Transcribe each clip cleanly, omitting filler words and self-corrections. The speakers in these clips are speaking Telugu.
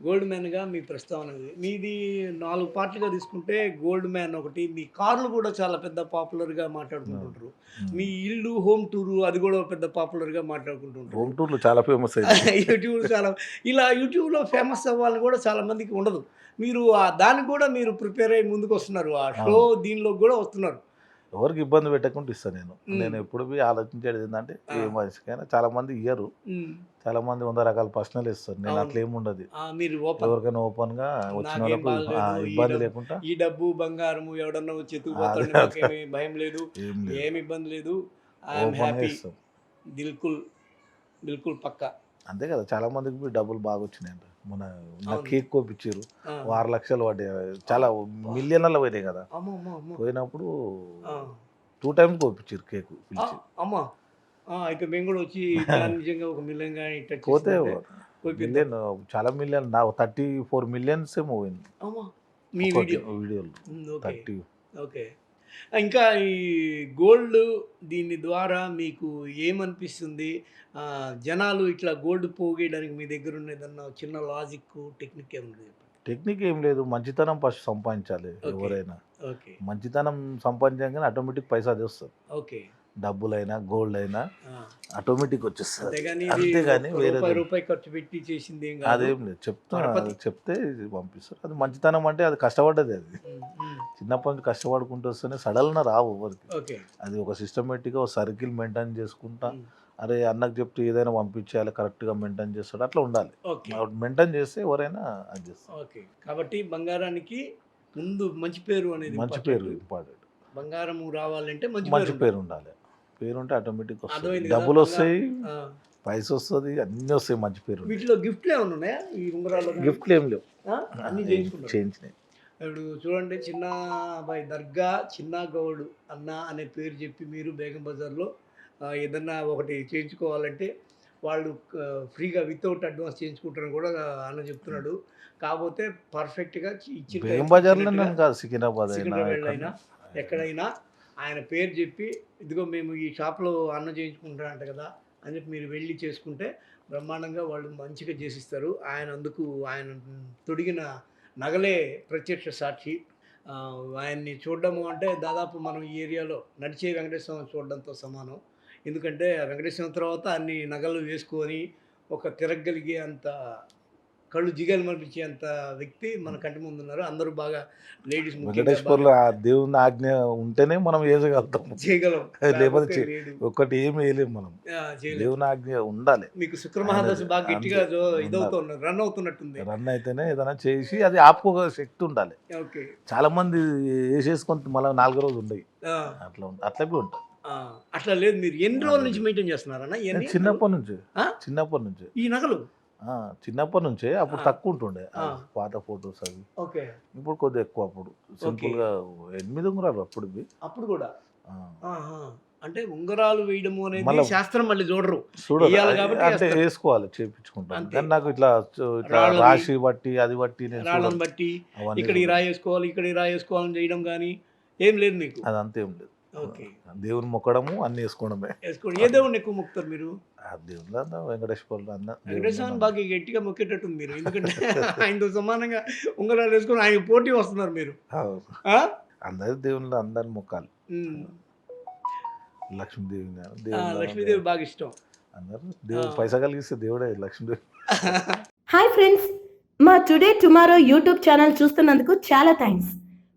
గోల్డ్ మ్యాన్‌గా మీ ప్రస్తావన ఇది. మీది 4 పార్ట్‌లుగా తీసుకుంటే గోల్డ్ మ్యాన్ ఒకటి. మీ కార్లు కూడా చాలా పెద్ద పాపులర్‌గా అవును. మాట్లాడుకుంటుంటారు. హ్మ్. మీ ఇల్లు హోమ్ టూరు అది కూడా పెద్ద పాపులర్‌గా మాట్లాడుకుంటుంటారు. హోమ్ టూర్‌లు చాలా ఫేమస్ అయినాయి. యూట్యూబ్ చాలా ఇలా యూట్యూబ్‌లో ఫేమస్ అవ్వాలని కూడా చాలా మందికి ఉండదు. మీరు దానికి కూడా మీరు ప్రిపేర్ అయ్యి ముందుకొస్తున్నారు. ఆ షో అవును. దీనిలోకి కూడా వస్తున్నారు. ఎవరికి ఇబ్బంది పెట్టకుండా ఇస్తా నేను. హ్మ్. నేను ఎప్పుడు ఆలోచించేది ఏందంటే, ఆ! ఏ మనిషికైనా చాలామంది ఇయ్యరు. హ్మ్. చాలామంది 100 రకాల ప్రశ్నలు ఇస్తారు. నేను అవును. అట్లా ఏముండదు. మీరు ఓపెన్. ఎవరికైనా ఓపెన్‌గా వచ్చిన నాకేం వాళ్ళకు బాధలేదు. ఇబ్బంది లేకుండా ఈ డబ్బు, బంగారము ఎవడన్నా వచ్చి అదే ఎత్తుకుపోతాడని అదే మాకేమి భయం లేదు. ఏం లేదు. ఏమి ఇబ్బంది లేదు. ఐయామ్ ఓపెన్‌గా హ్యాపీ. ఇస్తాం. బిల్కుల్, బిల్కుల్ పక్కా. అంతే కదా! చాలా మందికి డబ్బులు బాగా వచ్చినాయంట. మొన్న నాకు అవును. కేక్ కోపిచ్చిర్రు. ఆ! ఓ 6,00,000 పడ్డాయి. చాలా అబ్బా! మిలియన్‌లలో పోయినాయి కదా! అమ్మో! అమ్మో! అమ్మో! పోయినప్పుడు ఆ! 2 టైమ్స్ కోపిచ్చిర్రు కేకు ఆ! పిలిచి. అమ్మా! అయితే మేము గూడా వచ్చి నిజంగా ఒక మిలియన్ గాని టచ్ పోతే చేసిందంటే కోపిద్దాం. మిలియన్ చాలా మిలియన్ నా 34 మిలియన్స్ ఏమో పోయింది. అమ్మా! మీ ఒకటి వీడియో. వీడియోలో ఓకే. 30 ఓకే. ఇంకా ఈ గోల్డ్ దీని ద్వారా మీకు ఏమనిపిస్తుంది? జనాలు ఇట్లా గోల్డ్ పోగేయడానికి మీ దగ్గరున్న ఏదన్నా చిన్న లాజిక్కు, టెక్నిక్ ఏమన్నా చెప్పండి? టెక్నిక్ ఏం లేదు. మంచితనం ఫస్ట్ సంపాదించాలి ఓకే. ఎవరైనా. ఓకే. మంచితనం సంపాదించంగానే ఆటోమేటిక్ పైసా తెస్తది. ఓకే. డబ్బులైనా, గోల్డ్ అయినా ఆ! ఆటోమేటిక్ వచ్చేస్తది. అంతేగాని ఇది అంతేగాని ఒక్క వేరేదేం రూపాయి ఖర్చు పెట్టి చేసిందేం గాదు. అదేం లేదు. పరపతి. చెప్తే పంపిస్తారు. అది మంచితనం అంటే అది కష్టపడ్డదే అది. హ్మ్. హ్మ్. చిన్నప్పటి నుంచి కష్టపడుకుంటూ వస్తేనే సడల్‌న రావు ఎవ్వరికీ. ఓకే. అది ఒక సిస్టమేటిక్‌గా ఒక సర్కిల్ మెయింటైన్ చేసుకుంటా, హ్మ్. అరే అన్నకి చెప్తే ఏదైనా పంపించేయాలి కరెక్ట్‌గా మెయింటైన్ చేస్తాడు. అట్లా ఉండాలి. ఓకే. మెయింటైన్ చేస్తే ఎవరైనా అది చేస్తారు. ఓకే. కాబట్టి బంగారానికి ముందు మంచి పేరు అనేది మంచి పేరు ఇంపార్టెంటు. ఇంపార్టెంట్. బంగారము రావాలంటే మంచి మంచి పేరుండాలి. పేరుండాలి. పేరుంటే ఆటోమేటిక్‌గా వస్తది. అర్థమైంది గదా! డబ్బులొస్తాయి, ఆ! పైసొస్తది, అన్నీ వస్తాయి మంచి పేరుంటే. వీటిలో గిఫ్ట్‌లేమన్నా ఉన్నాయా? ఈ ఉంగరాల్లో గాని? గిఫ్ట్‌లేం లేవు. ఆ! అన్నీ ఏం చేయించుకున్నారు. చేయించినయి. ఇప్పుడు చూడండి చిన్న అబ్బాయి దర్గా, చిన్న గౌడు అన్న అనే పేరు చెప్పి మీరు బేగం బజార్‌లో ఏదన్నా ఒకటి చేయించుకోవాలంటే వాళ్ళు ఫ్రీగా వితౌట్ అడ్వాన్స్ చేయించుకుంటారని కూడా అన్న చెప్తున్నాడు. కాపోతే పర్ఫెక్ట్‌గా ఇచ్చిన బేగం టైంకి బజార్‌లోనే ఇచ్చినట్టుగా కాదు సికింద్రాబాద్ అయినా సికింద్రాబాద్‌లో అయినా, ఎక్కడన్నా. ఎక్కడైనా ఆయన పేరు జెప్పి, ఇదిగో మేము ఈ షాప్‌లో అన్న చేయించుకుంటారంట కదా! అని చెప్పి మీరు వెళ్లి చేసుకుంటే బ్రహ్మాండంగా వాళ్ళు మంచిగా చేసిస్తారు. ఆయన తొడిగిన నగలే ప్రత్యక్ష సాక్షి. ఆయన్ని చూడడము అంటే దాదాపు మనం ఈ ఏరియాలో నడిచే వెంకటేశ్వర స్వామిని చూడడంతో సమానం. ఎందుకంటే ఆ వెంకటేశ్వర స్వామి తర్వాత అన్ని నగలు వేసుకొని ఒక తిరగగలిగే అంత కళ్ళు జిగేలమనిపించేంత వ్యక్తి మన కంటి ముందున్నారు. అందరూ బాగా లేడీస్ ముఖ్యంగా బాగా వెంకటేశ్వర్లు ఆ దేవుని ఆజ్ఞ ఉంటేనే మనం ఏసగలుగుతాం. చేయగలం. లేకపోతే లేకపోతే లేదు. ఒక్కటి ఏమి వేయలేము మనం. చేయలేం. దేవుని ఆజ్ఞ ఉండాలి. మీకు శుక్ర ఆయనది మహాదశ బాగా గట్టిగా అంతే ఉండాలి. ఇదవుతున్నారు. రన్ అవుతున్నట్టుంది. రన్ అయితేనే ఏదైనా చేసి అది ఆపుకోగల శక్తి ఉండాలి. ఓకే. చాలా మంది ఏసేసుకొని మళ్ళా 4 రోజులు ఉండయి. ఆ! అట్లా కూడా ఉంటాయి. ఆ! అట్లా లేదు. మీరు ఎన్ని రోజుల లేదు నుంచి లేదు. మెయింటైన్ చేస్తున్నారన్న నేను ఇయన్నీ నగలు? చిన్నప్పటి నుంచే. ఆ! చిన్నప్పటి నుంచే. ఈ నగలు? చిన్నప్పటి నుంచే అప్పుడు ఆ! తక్కువ ఉంటుండే. ఆ! పాత ఫోటోస్ అవి. ఓకే. ఇప్పుడు కొద్దిగా ఎక్కువ అప్పుడు. ఓకే. సింపుల్‌గా 8 ఉంగరాలు అప్పుడివి. అప్పుడు గూడా. ఆ! ఆహా! అంటే ఉంగరాలు వేయడము అనేది మళ్ళా శాస్త్రం మళ్ళీ చూడరు. చూడరు. ఎయ్యాలి కాబట్టి అంటే ఏస్తారు. ఏసుకోవాలి చేపించుకుంటాం. అంతే. కానీ నాకు ఇట్లా రాళ్ళది, రాశి బట్టి, అది బట్టి నేను రాళ్ళను చూడను. బట్టి అవన్నీ ఇక్కడ ఈ చూడను. రాయేసుకోవాలి, ఇక్కడ ఈ రాయేసుకోవాలని చేయడం గాని ఏం లేదు మీకు. అదంతా ఏం లేదు. ఓకే. దేవుని మొక్కడము అన్నీ ఏసుకోవడమే. ఏసుకోండి. ఏ దేవుడిని ఎక్కువ మొక్కుతారు మీరు? ఆ దేవుళ్ళన్నా వెంకటేశ్వర్లు వెంకటేశ్వర దేవుళ్ళని స్వామిని బాగా గట్టిగా మొక్కేటట్టుంది మీరు. ఎందుకంటే ఆయనతో సమానంగా ఉంగరాలేసుకొని ఆయనకి పోటీ వస్తున్నారు మీరు. అవును. ఆ! అందరి దేవుళ్ళు అందరిని మొక్కాలి. హ్మ్. లక్ష్మీదేవిని లక్ష్మీదేవి బాగా ఇష్టం. అందరూ ఆ! దేవుడు పైసా కలిగిస్తే దేవుడే లక్ష్మీదేవి. హాయ్ ఫ్రెండ్స్, మా టుడే టుమారో యూట్యూబ్ ఛానల్ చూస్తున్నందుకు చాలా థ్యాంక్స్.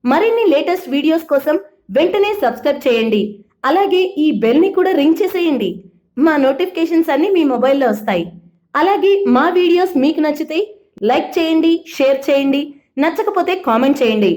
మరిన్ని లేటెస్ట్ వీడియోస్ కోసం వెంటనే సబ్స్క్రైబ్ చేయండి. అలాగే ఈ బెల్ ని కూడా రింగ్ చేసేయండి. మా నోటిఫికేషన్స్ అన్ని మీ మొబైల్లో వస్తాయి. అలాగే మా వీడియోస్ మీకు నచ్చితే లైక్ చేయండి, షేర్ చేయండి, నచ్చకపోతే కామెంట్ చేయండి.